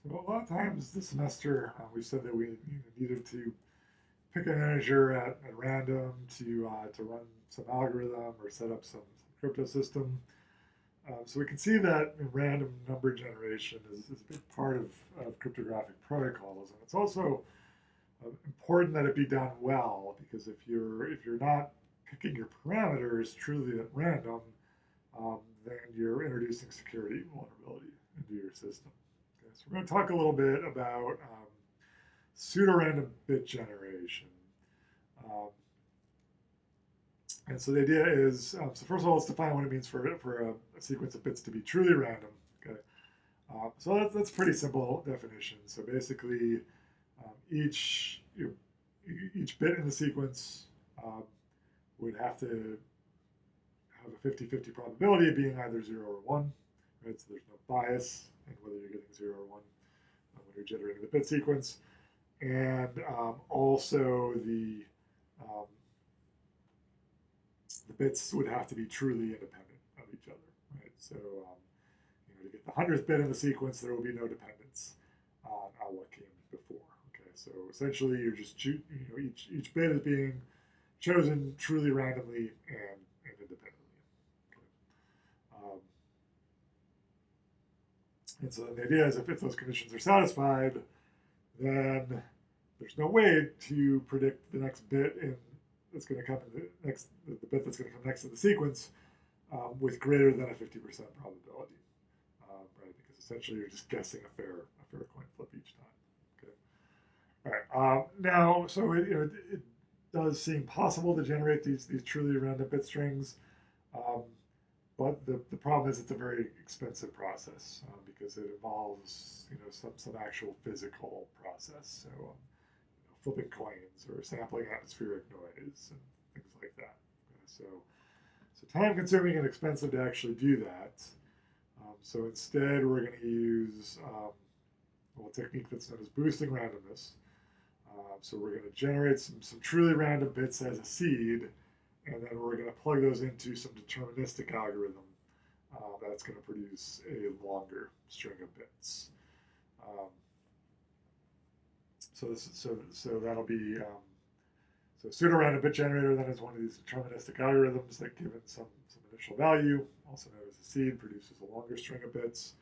So a lot of times this semester, we said that we needed to pick an integer at random to run some algorithm or set up some crypto system. So we can see that random number generation is a big part of cryptographic protocols, and it's also important that it be done well because if you're not picking your parameters truly at random, then you're introducing security vulnerability into your system. Okay, so we're going to talk a little bit about pseudorandom bit generation. Um, and so the idea is, so first of all, let's define what it means for a sequence of bits to be truly random. Okay, so that's a pretty simple definition. So basically, each each bit in the sequence um, would have to have a 50-50 probability of being either 0 or 1, right? So there's no bias in whether you're getting 0 or 1 when you're generating the bit sequence. And also um, the bits would have to be truly independent of each other, right? So to get the 100th bit in the sequence, there will be no dependence on what came before. Okay, so essentially you're just each bit is being chosen truly randomly and independently. Okay. And so the idea is if those conditions are satisfied, then there's no way to predict the next bit that's going to come in the bit that's going to come next in the sequence with greater than a 50% probability, right? Because essentially you're just guessing a fair coin flip each time. Okay. All right. Now, so it does seem possible to generate these truly random bit strings. Um, but the problem is it's a very expensive process because it involves some actual physical process. So flipping coins or sampling atmospheric noise and things like that. So time consuming and expensive to actually do that. So instead, we're going to use a technique that's known as boosting randomness. So we're going to generate some truly random bits as a seed, and then we're going to plug those into some deterministic algorithm that's going to produce a longer string of bits. Um, so that'll be so pseudorandom bit generator then is one of these deterministic algorithms that, given some initial value, also known as a seed, produces a longer string of bits.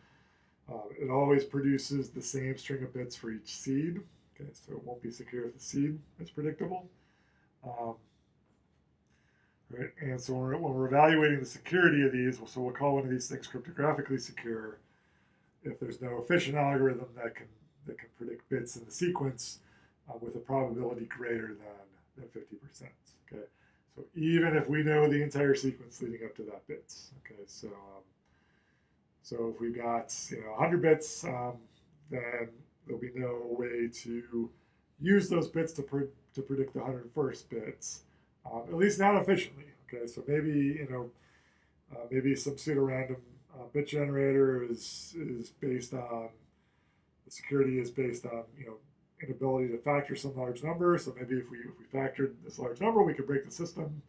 It always produces the same string of bits for each seed. Okay, so it won't be secure if the seed is predictable. Right, and so when we're evaluating the security of these, so we'll call one of these things cryptographically secure if there's no efficient algorithm that can predict bits in the sequence with a probability greater than 50%. Okay, so even if we know the entire sequence leading up to that bits. Okay, so if we've got 100 bits, then there'll be no way to use those bits to predict the 101st bits, at least not efficiently. Okay, so maybe maybe some pseudorandom bit generator is based on the security is based on inability to factor some large number. So maybe if we factored this large number, we could break the system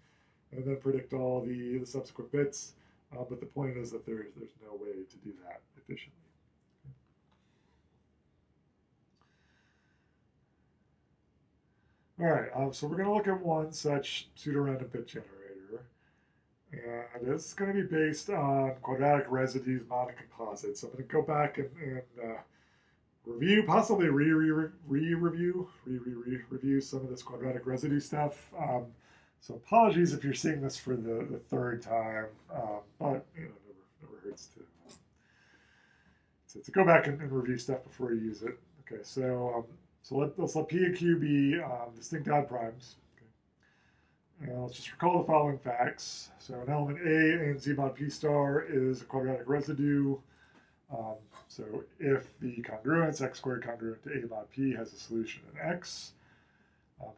and then predict all the subsequent bits. But the point is that there's no way to do that efficiently. All right, so we're going to look at one such pseudorandom bit generator. And this is going to be based on quadratic residues monocomposites. So I'm going to go back and review, possibly review some of this quadratic residue stuff. So apologies if you're seeing this for the third time, but never hurts to go back and review stuff before you use it. Okay, so let's let P and Q be distinct odd primes. Okay. Let's just recall the following facts. So an element A in Z mod P star is a quadratic residue. So if the congruence, x squared congruent to A mod P, has a solution in X,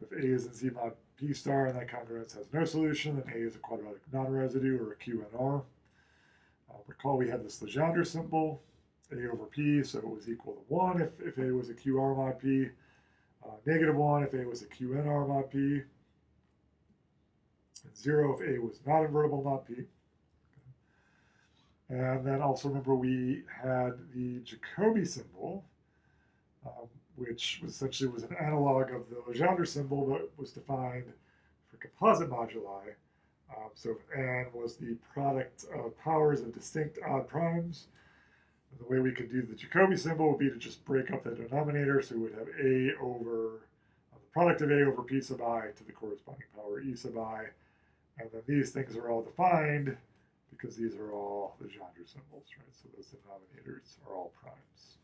if A is in Z mod P star and that congruence has no solution, then A is a quadratic non-residue or a QNR. Recall we had this Legendre symbol, A over P, so it was equal to 1 if A was a QR mod P, negative 1 if A was a QNR mod P, and 0 if A was not invertible mod P. And then also remember we had the Jacobi symbol, which essentially was an analog of the Legendre symbol, but was defined for composite moduli. So if n was the product of powers of distinct odd primes, the way we could do the Jacobi symbol would be to just break up the denominator, so we would have a over the product of a over p sub I to the corresponding power e sub I, and then these things are all defined because these are all Legendre symbols, right? So those denominators are all primes.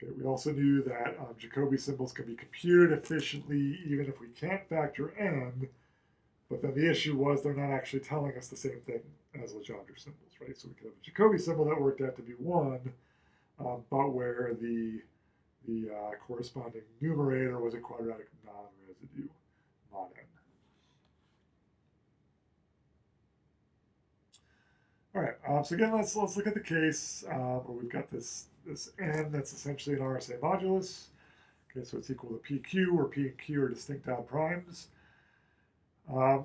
Okay, we also knew that Jacobi symbols can be computed efficiently even if we can't factor n, but then the issue was they're not actually telling us the same thing as Legendre symbols, right? So we could have a Jacobi symbol that worked out to be 1, but where the corresponding numerator was a quadratic non-residue mod n. All right, so again, let's look at the case where we've got this n that's essentially an RSA modulus. Okay, so it's equal to PQ, where P and Q are distinct odd primes.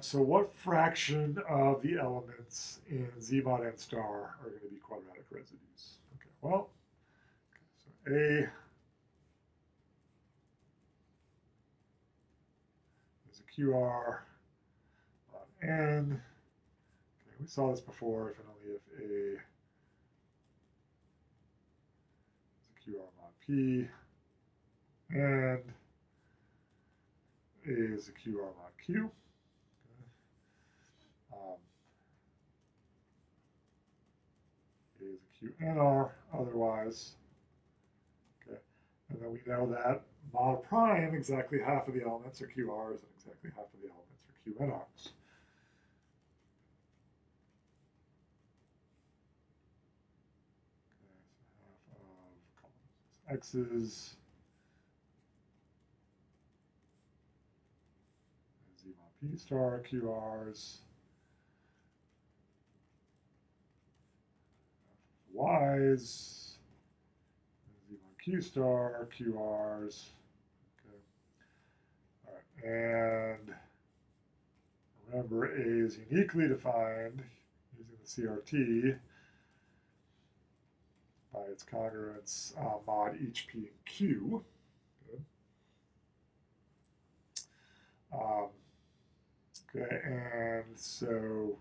So what fraction of the elements in Z mod n star are going to be quadratic residues? Okay, well, so A is a QR mod n. Okay, we saw this before, if and only if A is a QR mod P, and A is a QR mod Q. A is a QNR otherwise. Okay, and then we know that mod prime, exactly half of the elements are QRs and exactly half of the elements are QNRs. Okay, so half of X's Z mod P star QRs. Y's, Z mod Q star, QRs. Okay. All right. And remember, A is uniquely defined using the CRT by its congruence mod each P and Q. Good. Okay, and so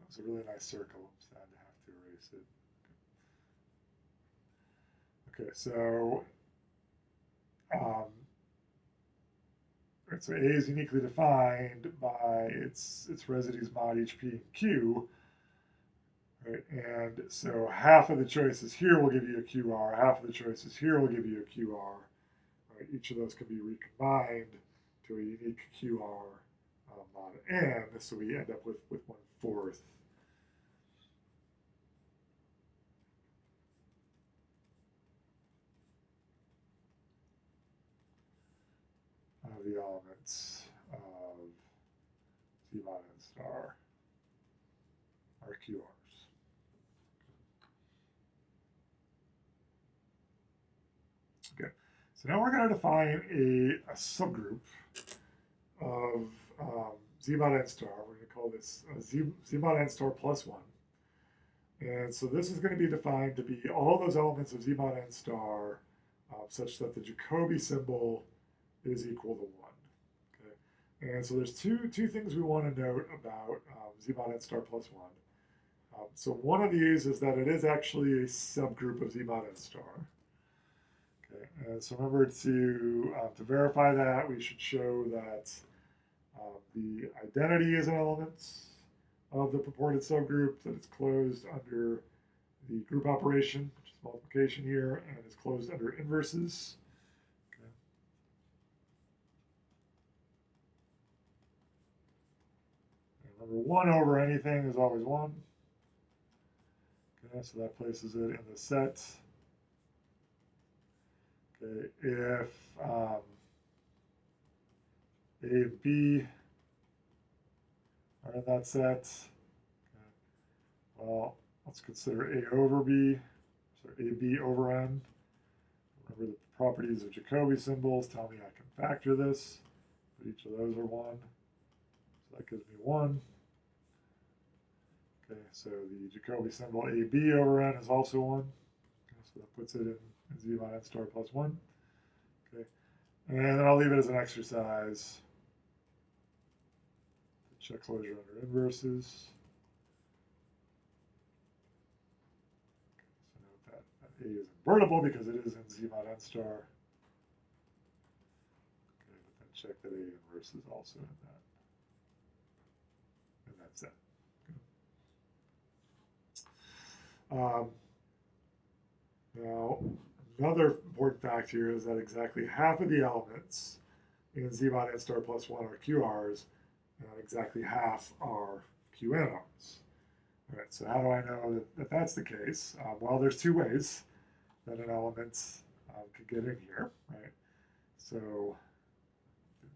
it's a really nice circle. I'm sad to have to erase it. Okay, so so A is uniquely defined by its residues mod each P and Q. Right, and so half of the choices here will give you a QR, half of the choices here will give you a QR. Right, each of those can be recombined to a unique QR mod n, so we end up with 1/4. Of the elements of Z mod n star are QRs. Okay, so now we're going to define a subgroup of Z mod n star. We're going to call this Z mod n star plus 1. And so this is going to be defined to be all those elements of Z mod n star such that the Jacobi symbol is equal to 1. Okay? And so there's two things we want to note about Z mod n star plus 1. So one of these is that it is actually a subgroup of Z mod n star. Okay, and so remember to verify that, we should show that the identity is an element of the purported subgroup, that it's closed under the group operation, which is multiplication here, and is closed under inverses. Okay. And remember, 1 over anything is always 1. Okay, so that places it in the set. Okay, if A and B are in that set, okay, well, let's consider A over B, so AB over N. Remember the properties of Jacobi symbols tell me I can factor this, but each of those are 1. So that gives me 1. Okay, so the Jacobi symbol AB over n is also 1. Okay, so that puts it in z mod n star plus 1. Okay, and then I'll leave it as an exercise to check closure under inverses. So note that A is invertible because it is in z mod n star. Okay, but then check that A inverse is also in that. And that's it. Now, another important fact here is that exactly half of the elements in z mod n star plus 1 are QRs, and exactly half are QNRs. All right, so how do I know that that's the case? Well, there's two ways that an element could get in here, right? So,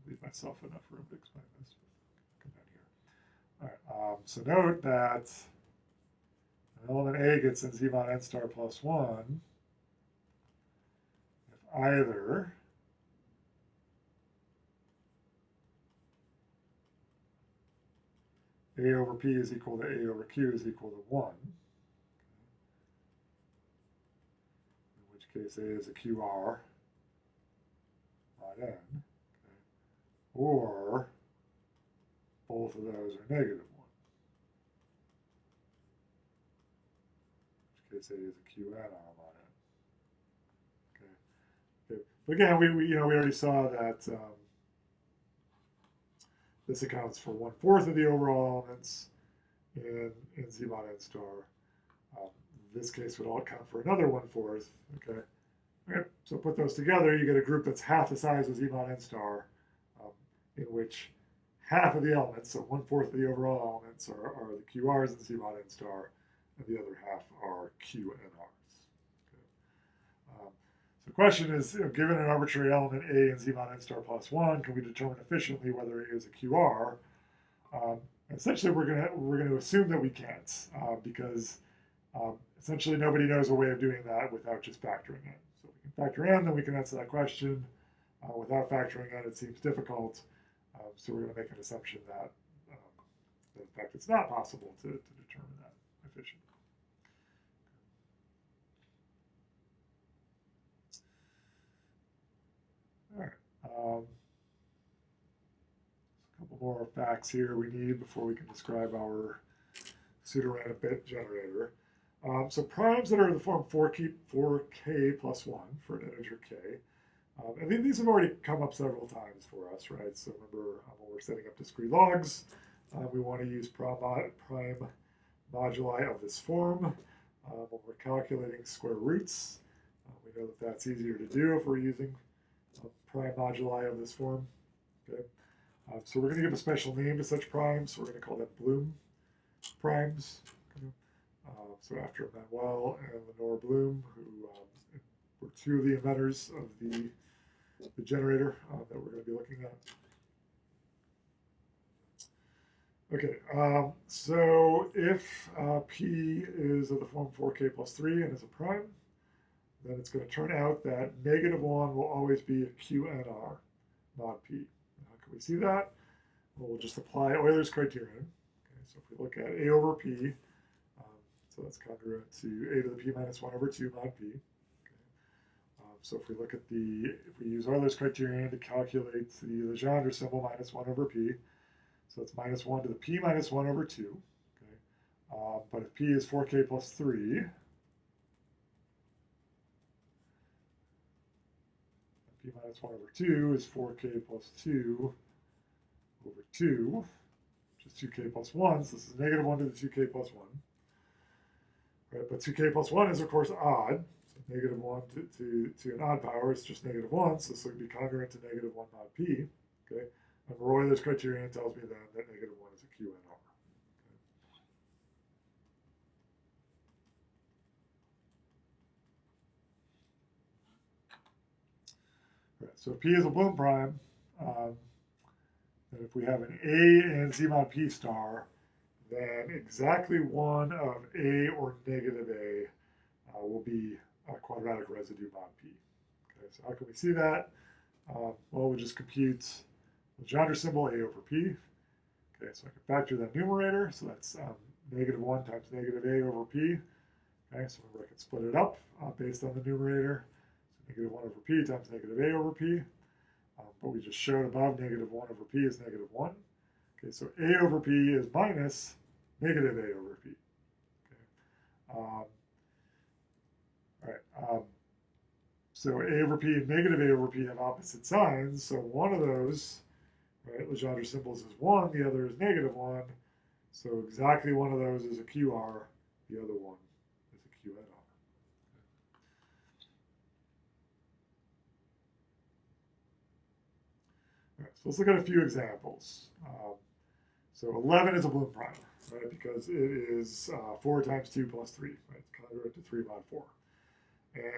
leave myself enough room to explain this. Come down here. All right, so note that element A gets in z mod n star plus 1 if either A over P is equal to A over Q is equal to 1, in which case A is a QR mod n, okay, or both of those are negative 1. Case A is a QNR mod n. Okay. But again, we already saw that this accounts for 1/4 of the overall elements in z mod n star. This case would all account for another 1/4. Okay. Okay. So put those together, you get a group that's half the size of z mod n star, in which half of the elements, so 1/4 of the overall elements, are the QRs in z mod n star, and the other half are QNRs. Okay. So the question is, given an arbitrary element A in z mod n star plus 1, can we determine efficiently whether A is a QR? Essentially, we're going to assume that we can't, because essentially nobody knows a way of doing that without just factoring in. So we can factor in, then we can answer that question. Without factoring in, it seems difficult. So we're going to make an assumption that, in fact, it's not possible to determine that efficiently. All right. A couple more facts here we need before we can describe our pseudorandom bit generator. So primes that are in the form 4k plus 1 for an integer k. And these have already come up several times for us, right? So remember, when we're setting up discrete logs, we want to use prime moduli of this form. When we're calculating square roots, we know that that's easier to do if we're using prime moduli of this form. Okay, so we're going to give a special name to such primes. We're going to call them Bloom primes. Okay. So after Manuel and Lenore Bloom, who were two of the inventors of the generator that we're going to be looking at. Okay, so if P is of the form 4k plus 3 and is a prime, then it's going to turn out that -1 will always be a QNR mod P. How can we see that? Well, we'll just apply Euler's criterion. Okay, so if we look at A over P, so that's congruent to A to the P minus 1 over 2 mod P. Okay. So if we look at if we use Euler's criterion to calculate the Legendre symbol minus 1 over P, so it's -1 to the P minus 1 over 2. Okay. But if P is 4k plus 3, P minus 1 over 2 is 4k plus 2 over 2, which is 2k plus 1. So this is -1 to the 2k plus 1. Right, but 2k plus 1 is, of course, odd. So -1 to an odd power is just -1. So this would be congruent to -1 mod P. Okay. And Euler's criterion tells me then that -1 is a QNR. Okay. Right, so if P is a Bloom prime, then if we have an A and Z mod P star, then exactly one of A or -A will be a quadratic residue mod P. Okay, so how can we see that? Well, we just compute Legendre symbol A over P. Okay, so I can factor that numerator, so that's -1 times negative A over P. Okay, so remember I can split it up based on the numerator. So -1 over P times negative A over P. But we just showed above -1 over P is -1. Okay, so A over P is minus negative A over P. Okay. All right. So A over P and negative A over P have opposite signs. So one of those, right, Legendre symbols is 1, the other is -1. So exactly one of those is a QR, the other one is a QNR. All right, so let's look at a few examples. So 11 is a Bloom prime, right, because it is 4 times 2 plus 3, right? It's congruent to 3 mod 4.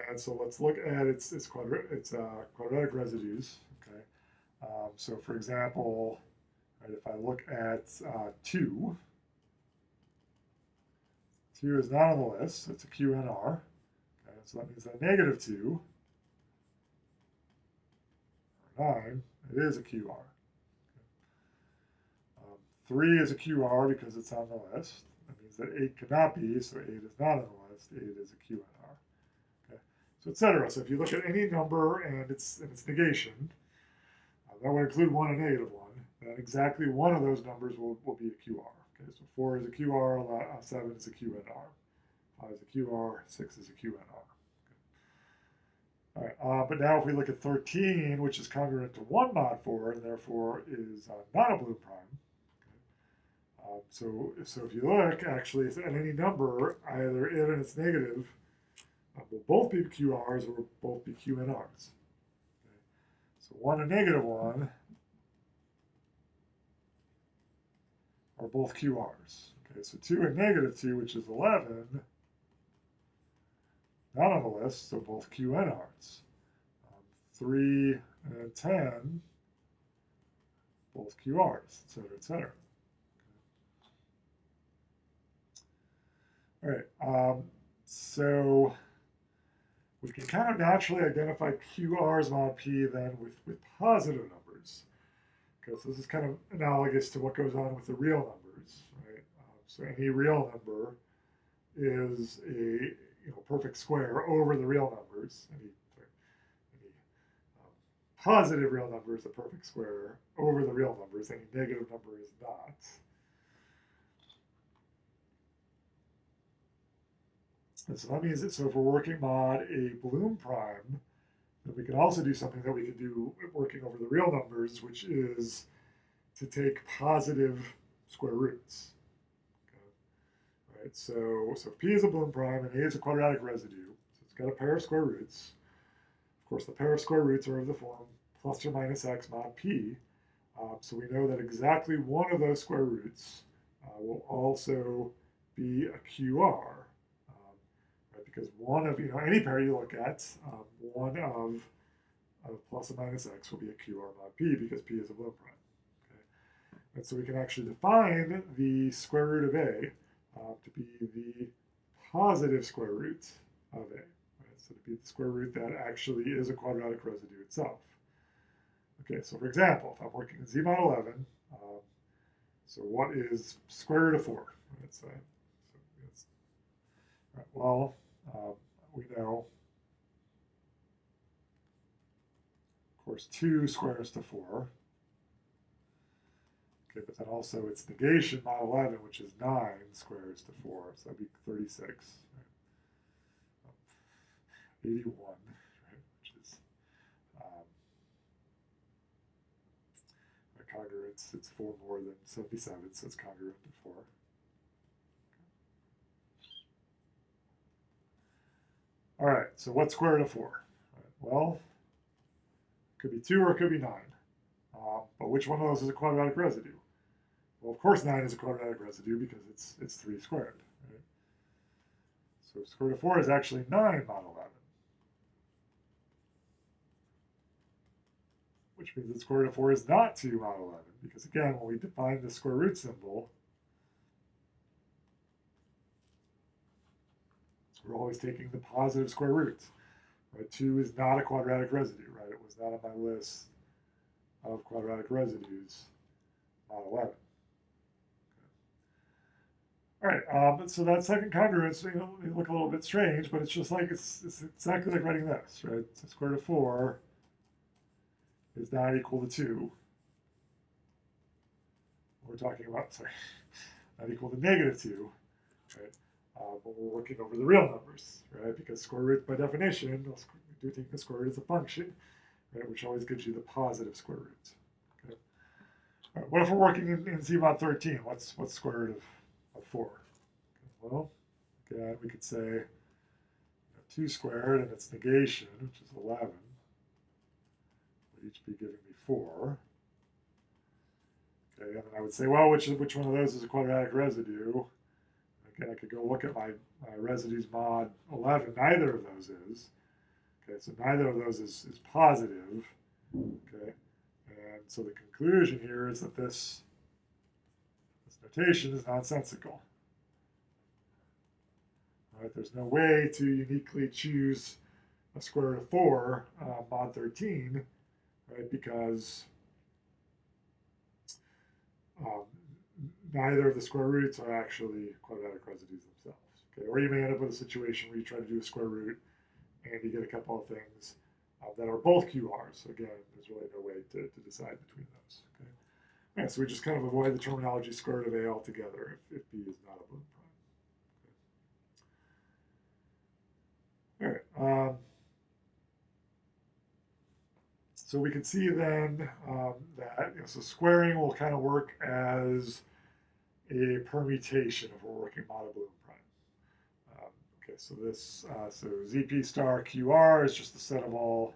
And so let's look at its quadratic residues. Okay. So for example, right, if I look at 2, 2 is not on the list. So it's a QNR. Okay, so that means that -2 or 9, it is a QR. Okay. 3 is a QR because it's on the list. That means that 8 cannot be, so 8 is not on the list. 8 is a QNR. So etc. So if you look at any number and its negation, that would include 1 and -1, then exactly one of those numbers will be a QR. Okay, so 4 is a QR, 7 is a QNR, 5 is a QR, 6 is a QNR. Okay. All right, but now if we look at 13, which is congruent to 1 mod 4, and therefore is not a Bloom prime. Okay. So if you look, actually, at any number, either it and its negative will both be QRs or will both be QNRs. Okay. So 1 and -1 are both QRs. Okay, so 2 and -2, which is 11, not on the list, so both QNRs. 3 and 10, both QRs, etc., etc. Okay. All right, so we can kind of naturally identify QRs mod P then with positive numbers, because this is kind of analogous to what goes on with the real numbers, right? So any real number is a perfect square over the real numbers. Any positive real number is a perfect square over the real numbers. Any negative number is not. And so that means that, so if we're working mod a Bloom prime, then we can also do something that we can do working over the real numbers, which is to take positive square roots. Okay. Right, so if P is a Bloom prime and A is a quadratic residue, so it's got a pair of square roots. Of course, the pair of square roots are of the form plus or minus x mod P. So we know that exactly one of those square roots will also be a QR. Because one of, any pair you look at, one of plus or minus x will be a QR mod P because P is a Bloom prime. Okay? And so we can actually define the square root of A to be the positive square root of A. Right? So to be the square root that actually is a quadratic residue itself. Okay, so for example, if I'm working in Z mod 11, so what is square root of 4? Right, right, well, we know, of course, 2 squares to 4. Okay, but then also its negation, mod 11, which is 9 squares to 4. So that'd be 36. Right? 81, right, which is congruent. It's 4 more than 77, so it's congruent to 4. All right, so what's square root of 4? Right, well, it could be 2 or it could be 9. But which one of those is a quadratic residue? Well, of course 9 is a quadratic residue because it's 3 squared. Right? So square root of 4 is actually 9 mod 11. Which means that square root of 4 is not 2 mod 11. Because again, when we define the square root symbol, we're always taking the positive square roots. Right? 2 is not a quadratic residue, right? It was not on my list of quadratic residues, mod 11. All right, so that second congruence may look a little bit strange, but it's just like, it's exactly like writing this, right? So square root of 4 is not equal to 2. We're talking about, sorry, not equal to negative 2, right? But we're working over the real numbers, right? Because square root, by definition, we do take the square root as a function, right? Which always gives you the positive square root. Okay. All right, what if we're working in Z mod 13? What's square root of 4? Okay, well, again, we could say 2 squared and its negation, which is 11, would each be giving me 4. Okay, and then I would say, well, which one of those is a quadratic residue? Again, I could go look at my residues mod 11. Neither of those is. Okay, so neither of those is positive. Okay, and so the conclusion here is that this notation is nonsensical. Right, there's no way to uniquely choose a square root of 4 mod 13, right? Because neither of the square roots are actually quadratic residues themselves. Okay, or you may end up with a situation where you try to do a square root and you get a couple of things that are both QRs. So again, there's really no way to decide between those. Okay, all right, so we just kind of avoid the terminology square root of A altogether if B is not a Bloom prime. Okay. All right. So we can see then that so squaring will kind of work as a permutation if we're working mod Bloom prime. Okay, so this so ZP star QR is just the set of all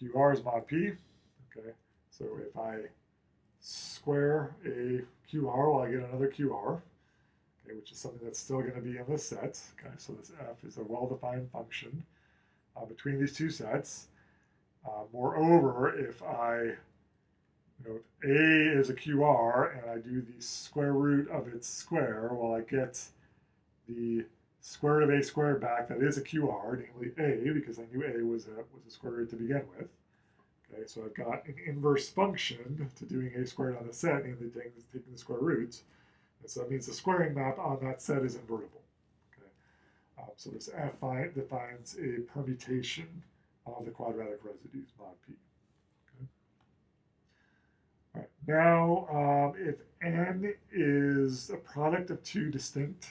QRs mod P. Okay, so if I square a QR, well, I get another QR. Okay, which is something that's still going to be in this set. Okay, so this f is a well-defined function between these two sets. Moreover, if if A is a QR and I do the square root of its square, well, I get the square root of A squared back. That is a QR, namely A, because I knew A was a square root to begin with. Okay, so I've got an inverse function to doing A squared on the set, namely taking the square roots. And so that means the squaring map on that set is invertible. Okay? So this F defines a permutation of the quadratic residues mod P. Okay? All right. Now, if N is a product of two distinct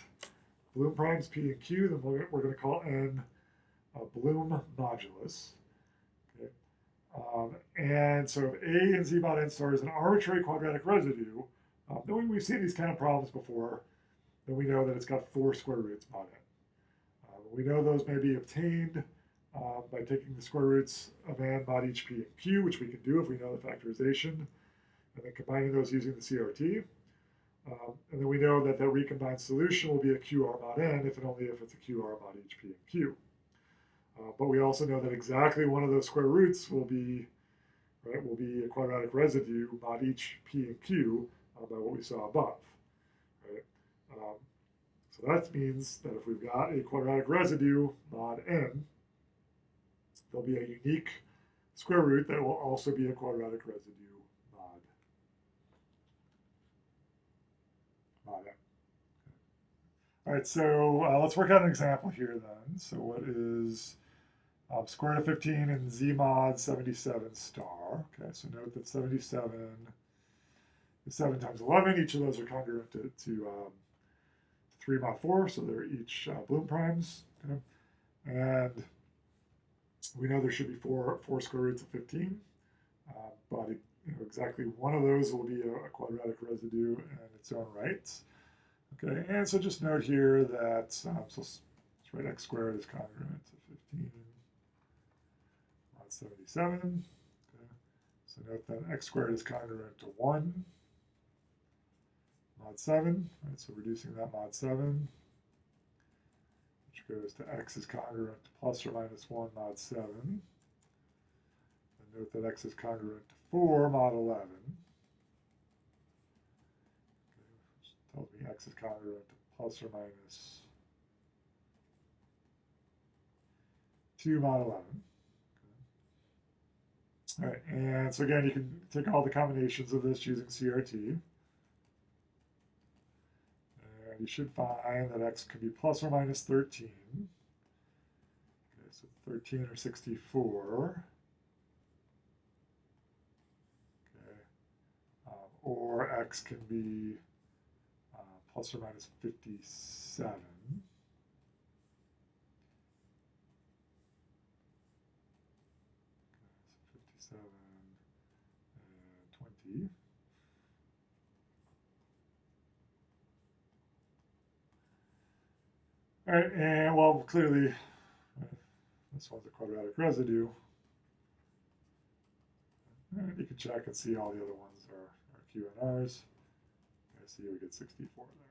Bloom primes P and Q, then we're going to call N a Bloom modulus. Okay? And so if A and Z mod N star is an arbitrary quadratic residue, knowing we've seen these kind of problems before, then we know that it's got 4 square roots mod N. We know those may be obtained by taking the square roots of N mod each P and Q, which we can do if we know the factorization, and then combining those using the CRT. And then we know that the recombined solution will be a QR mod N if and only if it's a QR mod each P and Q. But we also know that exactly one of those square roots will be a quadratic residue mod each P and Q by what we saw above. Right? So that means that if we've got a quadratic residue mod N, there'll be a unique square root that will also be a quadratic residue mod N. All right, so let's work out an example here then. So what is square root of 15 and Z mod 77 star? Okay, so note that 77 is 7 times 11. Each of those are congruent to 3 mod 4, so they're each Bloom primes. Okay? And we know there should be four square roots of 15, but exactly one of those will be a quadratic residue in its own right. Okay, and so just note here that, so let's write x squared is congruent to 15 mod 77. Okay, so note that x squared is congruent to 1 mod 7, right? So reducing that mod 7, which goes to x is congruent to plus or minus 1 mod 7. And note that x is congruent to 4 mod 11. Okay, which tells me x is congruent to plus or minus 2 mod 11. All right, and so again, you can take all the combinations of this using CRT. And you should find that x could be plus or minus 13. Okay, so 13 or 64. Okay, or x can be plus or minus 57. Okay, so 57 and 20. All right, and well, clearly, this one's a quadratic residue. And you can check and see all the other ones are QNRs. I see we get 64 there.